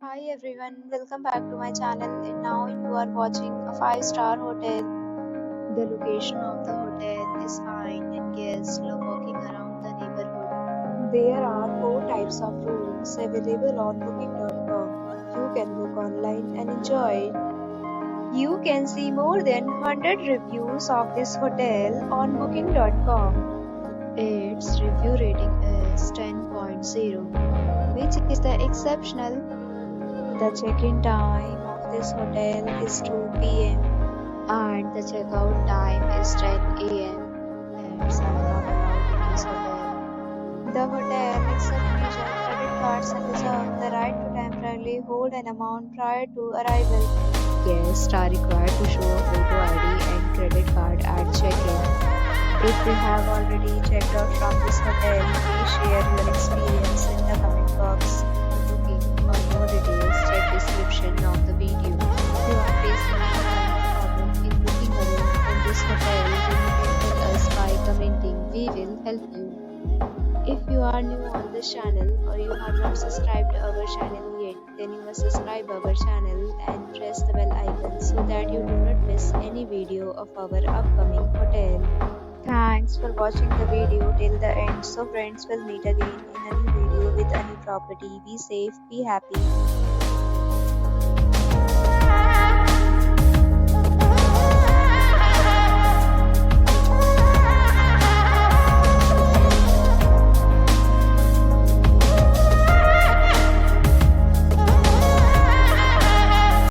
Hi everyone, welcome back to my channel and now you are watching a 5-star hotel. The location of the hotel is fine and guests love walking around the neighborhood. There are 4 types of rooms available on booking.com. You can book online and enjoy it. You can see more than 100 reviews of this hotel on booking.com. Its review rating is 10.0, which is the exceptional. The check-in time of this hotel is 2 p.m. and the checkout time is 10 a.m. Pets are not allowed in this hotel. The hotel accepts major credit cards and reserves the right to temporarily hold an amount prior to arrival. Guests are required to show a photo ID and credit card at check-in. If you have already checked out from this hotel, please share your experience in the comment box. Booking or more details, check description of the video. If you are facing any kind of problem in booking a room in this hotel, then you can tell us by commenting. We will help you. If you are new on this channel or you have not subscribed to our channel yet, then you must subscribe our channel and press the bell icon so that you do not miss any video of our upcoming hotel. Thanks for watching the video till the end. So friends, will meet again in a new video with a new property. Be safe, be happy.